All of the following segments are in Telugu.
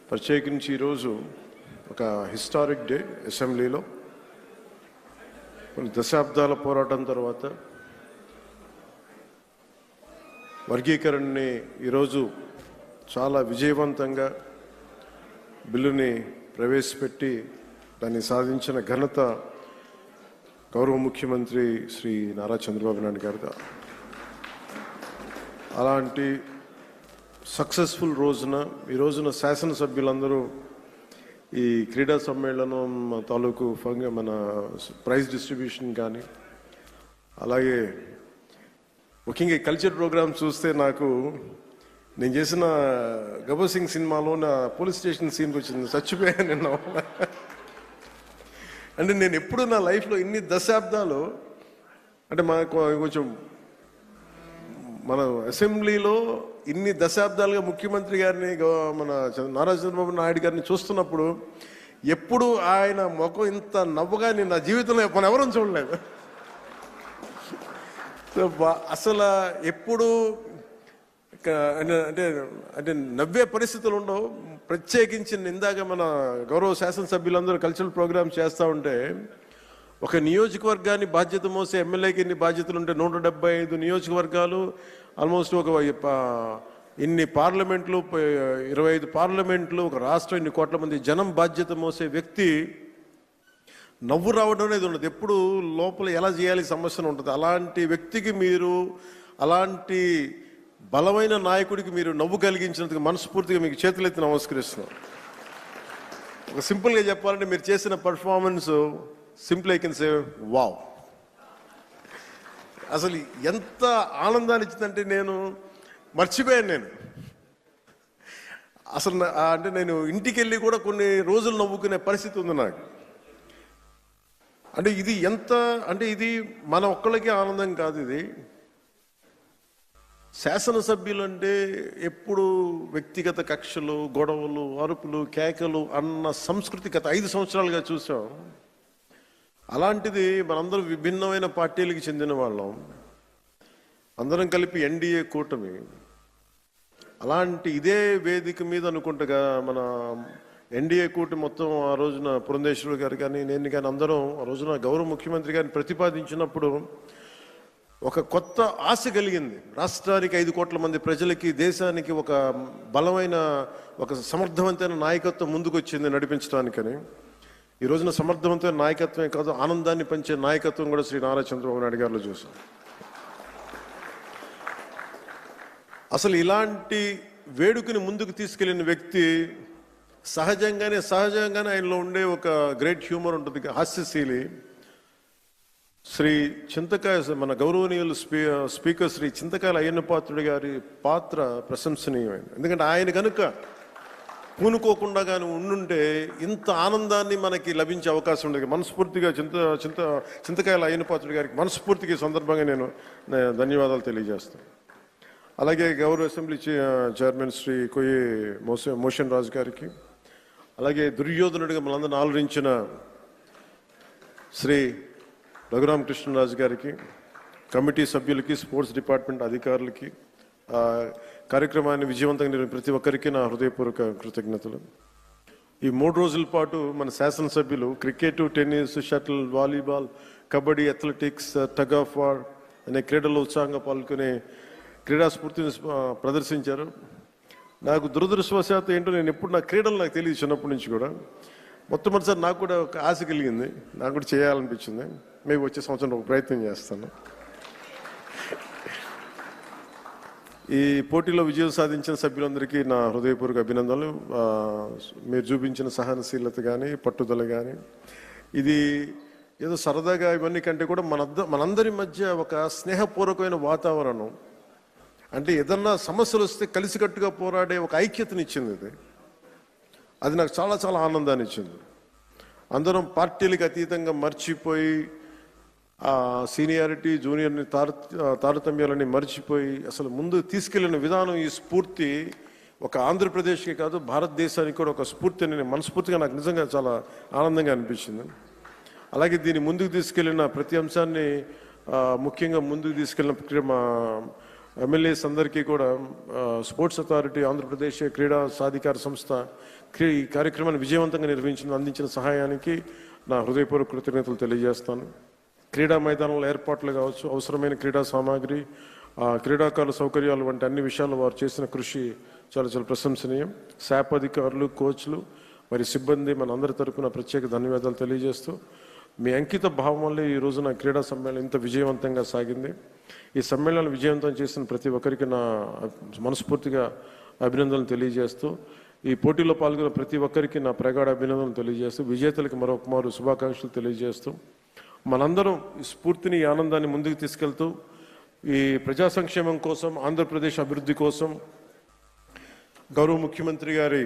ప్రత్యేకించి ఈరోజు ఒక హిస్టారిక్ డే. అసెంబ్లీలో కొన్ని దశాబ్దాల పోరాటం తర్వాత వర్గీకరణని ఈరోజు చాలా విజయవంతంగా బిల్లుని ప్రవేశపెట్టి దాన్ని సాధించిన ఘనత గౌరవ ముఖ్యమంత్రి శ్రీ నారా చంద్రబాబు నాయుడు గారు. అలాంటి సక్సెస్ఫుల్ ఈ రోజున శాసనసభ్యులందరూ ఈ క్రీడా సమ్మేళనం తాలూకు మన ప్రైజ్ డిస్ట్రిబ్యూషన్ కానీ, అలాగే ముఖ్యంగా ఈ కల్చర్ ప్రోగ్రామ్ చూస్తే నాకు నేను చేసిన గబ్బర్ సింగ్ సినిమాలో నా పోలీస్ స్టేషన్ సీన్కి వచ్చింది, చచ్చిపోయాను నిన్న. అంటే నేను ఎప్పుడు నా లైఫ్లో ఇన్ని దశాబ్దాలు అంటే మనకు కొంచెం మన అసెంబ్లీలో ఇన్ని దశాబ్దాలుగా ముఖ్యమంత్రి గారిని మన నారా చంద్రబాబు నాయుడు గారిని చూస్తున్నప్పుడు ఎప్పుడు ఆయన ముఖం ఇంత నవ్వుగా నేను నా జీవితంలో మనం ఎవరూ చూడలేదు. అసలు ఎప్పుడు అంటే అంటే నవ్వే పరిస్థితులు ఉండవు. ప్రత్యేకించి ఇందాక మన గౌరవ శాసనసభ్యులందరూ కల్చరల్ ప్రోగ్రామ్స్ చేస్తూ ఉంటే ఒక నియోజకవర్గాన్ని బాధ్యత మోసే ఎమ్మెల్యేకి ఇన్ని బాధ్యతలు ఉంటే 175 నియోజకవర్గాలు, ఆల్మోస్ట్ ఒక ఇన్ని పార్లమెంట్లు, 25 పార్లమెంట్లు, ఒక రాష్ట్రం, ఇన్ని కోట్ల మంది జనం బాధ్యత మోసే వ్యక్తి నవ్వు రావడం అనేది ఉండదు. ఎప్పుడు లోపల ఎలా చేయాలి సమస్యను ఉంటుంది. అలాంటి వ్యక్తికి మీరు, అలాంటి బలమైన నాయకుడికి మీరు నవ్వు కలిగించినందుకు మనస్ఫూర్తిగా మీకు చేతులెత్తి నమస్కరిస్తున్నాం. ఒక సింపుల్గా చెప్పాలంటే మీరు చేసిన performance simple I can say wow. అసలు ఎంత ఆనందాన్ని ఇచ్చిందంటే నేను మర్చిపోయాను. నేను అసలు అంటే నేను ఇంటికి వెళ్ళి కూడా కొన్ని రోజులు నవ్వుకునే పరిస్థితి ఉంది నాకు. అంటే ఇది ఎంత అంటే ఇది మన ఒక్కళ్ళకి ఆనందం కాదు. ఇది శాసనసభ్యులు అంటే ఎప్పుడు వ్యక్తిగత కక్షలు, గొడవలు, అరుపులు, కేకలు అన్న సంస్కృతి గత 5 సంవత్సరాలుగా చూసాం. అలాంటిది మనందరూ విభిన్నమైన పార్టీలకు చెందిన వాళ్ళం, అందరం కలిపి ఎన్డీఏ కూటమి. అలాంటి ఇదే వేదిక మీద అనుకుంటగా మన ఎన్డీఏ కూటమి మొత్తం ఆ రోజున పురంధేశ్వరి గారు కానీ, నేను కానీ అందరం ఆ రోజున గౌరవ ముఖ్యమంత్రి గారిని ప్రతిపాదించినప్పుడు ఒక కొత్త ఆశ కలిగింది. రాష్ట్రానికి 5 కోట్ల మంది ప్రజలకి, దేశానికి ఒక బలమైన, ఒక సమర్థవంతమైన నాయకత్వం ముందుకు వచ్చింది నడిపించడానికని. ఈ రోజున సమర్థవంతమైన నాయకత్వమే కాదు, ఆనందాన్ని పంచే నాయకత్వం కూడా శ్రీ నారా చంద్రబాబు నాయుడు గారిలో చూసాం. అసలు ఇలాంటి వేడుకని ముందుకు తీసుకెళ్లిన వ్యక్తి సహజంగానే ఆయనలో ఉండే ఒక గ్రేట్ హ్యూమర్ ఉంటుంది, హాస్యశీలి. శ్రీ చింతకాయ మన గౌరవనీయులు స్పీకర్ శ్రీ చింతకాయల అయ్యన్న పాత్రుడి గారి పాత్ర ప్రశంసనీయమైంది. ఎందుకంటే ఆయన కనుక పూనుకోకుండా కానీ ఉండుంటే ఇంత ఆనందాన్ని మనకి లభించే అవకాశం ఉండేది. మనస్ఫూర్తిగా చింతకాయల అయ్యన్న పాత్రుడి గారికి మనస్ఫూర్తిగా సందర్భంగా నేను ధన్యవాదాలు తెలియజేస్తాను. అలాగే గౌరవ అసెంబ్లీ చైర్మన్ శ్రీ కొయ్యి మోషన్ రాజు గారికి, అలాగే దుర్యోధనుడిగా మనందరిని ఆలోచించిన శ్రీ రఘురామకృష్ణరాజు గారికి, కమిటీ సభ్యులకి, స్పోర్ట్స్ డిపార్ట్మెంట్ అధికారులకి, కార్యక్రమాన్ని విజయవంతంగా నిర్వహించిన ప్రతి ఒక్కరికి నా హృదయపూర్వక కృతజ్ఞతలు. ఈ 3 రోజుల పాటు మన శాసనసభ్యులు cricket, tennis, shuttle, volleyball, kabaddi, athletics, tug of war అనే క్రీడల్లో ఉత్సాహంగా పాల్గొనే క్రీడా స్ఫూర్తిని ప్రదర్శించారు. నాకు దురదృష్టవశాత్తు ఏంటో నేను ఎప్పుడు నా క్రీడలు నాకు తెలియదు చిన్నప్పటి నుంచి కూడా. మొట్టమొదటిసారి నాకు కూడా ఒక ఆశ కలిగింది, నాకు కూడా చేయాలనిపించింది. మేము వచ్చే సంవత్సరం ఒక ప్రయత్నం చేస్తాను. ఈ పోటీలో విజయం సాధించిన సభ్యులందరికీ నా హృదయపూర్వక అభినందనలు. మీరు చూపించిన సహనశీలత కానీ, పట్టుదల కానీ, ఇది ఏదో సరదాగా ఇవన్నీ కంటే కూడా మనందరి మధ్య ఒక స్నేహపూర్వకమైన వాతావరణం, అంటే ఏదన్నా సమస్యలు వస్తే కలిసికట్టుగా పోరాడే ఒక ఐక్యతనిచ్చింది. అది నాకు చాలా చాలా ఆనందాన్ని ఇచ్చింది. అందరం పార్టీలకు అతీతంగా మర్చిపోయి, సీనియారిటీ, జూనియర్ని తారతమ్యాలని మర్చిపోయి అసలు ముందు తీసుకెళ్లిన విధానం, ఈ స్ఫూర్తి ఒక ఆంధ్రప్రదేశ్కి కాదు భారతదేశానికి కూడా ఒక స్ఫూర్తి అని మనస్ఫూర్తిగా నాకు నిజంగా చాలా ఆనందంగా అనిపించింది. అలాగే దీన్ని ముందుకు తీసుకెళ్లిన ప్రతి అంశాన్ని ముఖ్యంగా ముందుకు తీసుకెళ్లిన ఎమ్మెల్యేస్ అందరికీ కూడా స్పోర్ట్స్ అథారిటీ ఆంధ్రప్రదేశ్ క్రీడా సాధికార సంస్థ ఈ కార్యక్రమాన్ని విజయవంతంగా అందించిన సహాయానికి నా హృదయపూర్వక కృతజ్ఞతలు తెలియజేస్తాను. క్రీడా మైదానంలో ఏర్పాట్లు కావచ్చు, అవసరమైన క్రీడా సామాగ్రి, క్రీడాకారుల సౌకర్యాలు వంటి అన్ని విషయాల్లో వారు చేసిన కృషి చాలా చాలా ప్రశంసనీయం. శాప్ అధికారులు, కోచ్లు, మరి సిబ్బంది మన అందరి తరపున ప్రత్యేక ధన్యవాదాలు తెలియజేస్తూ, మీ అంకిత భావం వల్లే ఈ రోజున క్రీడా సమ్మేళనం ఇంత విజయవంతంగా సాగింది. ఈ సమ్మేళనం విజయవంతం చేసిన ప్రతి ఒక్కరికి నా మనస్ఫూర్తిగా అభినందనలు తెలియజేస్తూ, ఈ పోటీలో పాల్గొన్న ప్రతి ఒక్కరికి నా ప్రగాఢ అభినందనలు తెలియజేస్తూ, విజేతలకు మరొకమారు శుభాకాంక్షలు తెలియజేస్తూ, మనందరం ఈ స్ఫూర్తిని, ఈ ఆనందాన్ని ముందుకు తీసుకెళ్తూ ఈ ప్రజా సంక్షేమం కోసం, ఆంధ్రప్రదేశ్ అభివృద్ధి కోసం గౌరవ ముఖ్యమంత్రి గారి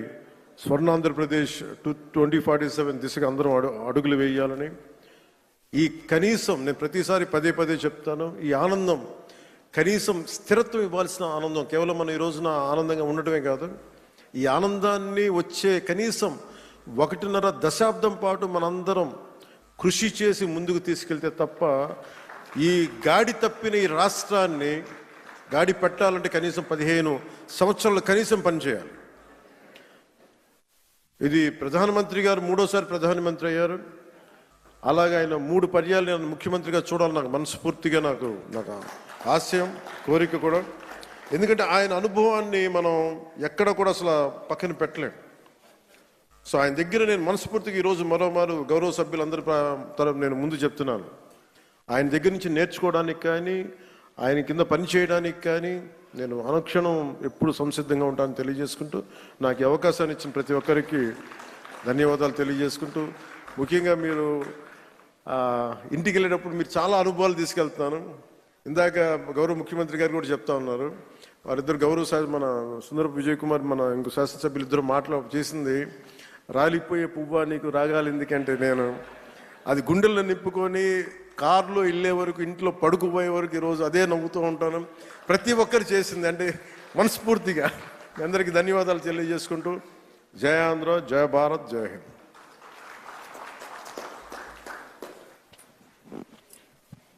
స్వర్ణాంధ్రప్రదేశ్ 2047 దిశగా అందరం అడుగులు వేయాలని, ఈ కనీసం నేను ప్రతిసారి పదే పదే చెప్తాను, ఈ ఆనందం కనీసం స్థిరత్వం ఇవ్వాల్సిన ఆనందం, కేవలం మనం ఈ రోజున ఆనందంగా ఉండటమే కాదు, ఈ ఆనందాన్ని వచ్చే కనీసం 1.5 దశాబ్దం పాటు మనందరం కృషి చేసి ముందుకు తీసుకెళ్తే తప్ప ఈ గాడి తప్పిన ఈ రాష్ట్రాన్ని గాడి పెట్టాలంటే కనీసం 15 సంవత్సరాలు కనీసం పనిచేయాలి. ఇది ప్రధానమంత్రి గారు 3వ ప్రధానమంత్రి అయ్యారు. అలాగే ఆయన 3 పర్యాలు నేను ముఖ్యమంత్రిగా చూడాలి, నాకు మనస్ఫూర్తిగా నాకు ఆశయం, కోరిక కూడా. ఎందుకంటే ఆయన అనుభవాన్ని మనం ఎక్కడ కూడా అసలు పక్కన పెట్టలేం. సో ఆయన దగ్గర నేను మనస్ఫూర్తిగా ఈరోజు మరోమారు గౌరవ సభ్యులందరి తరపు నేను ముందు చెప్తున్నాను, ఆయన దగ్గర నుంచి నేర్చుకోవడానికి కానీ, ఆయన కింద పని చేయడానికి కానీ నేను అనుక్షణం ఎప్పుడు సంసిద్ధంగా ఉంటానని తెలియజేసుకుంటూ, నాకు ఈ అవకాశాన్ని ఇచ్చిన ప్రతి ఒక్కరికి ధన్యవాదాలు తెలియజేసుకుంటూ, ముఖ్యంగా మీరు ఇంటికి వెళ్ళేటప్పుడు మీరు చాలా అనుభవాలు తీసుకెళ్తున్నాను. ఇందాక గౌరవ ముఖ్యమంత్రి గారు కూడా చెప్తా ఉన్నారు, వారిద్దరు మన సుందరపు విజయ్ కుమార్, మన ఇంకో శాసనసభ్యులు ఇద్దరు చేసింది, రాలిపోయే పువ్వా నీకు రాగాలి ఎందుకంటే, నేను అది గుండెల్లో నింపుకొని కారులో వెళ్ళే వరకు, ఇంట్లో పడుకుపోయే వరకు ఈరోజు అదే నవ్వుతూ ఉంటాను. ప్రతి ఒక్కరు చేసింది అంటే మనస్ఫూర్తిగా అందరికీ ధన్యవాదాలు తెలియజేసుకుంటూ, జయ ఆంధ్ర, జయ భారత్, జయ హింద్.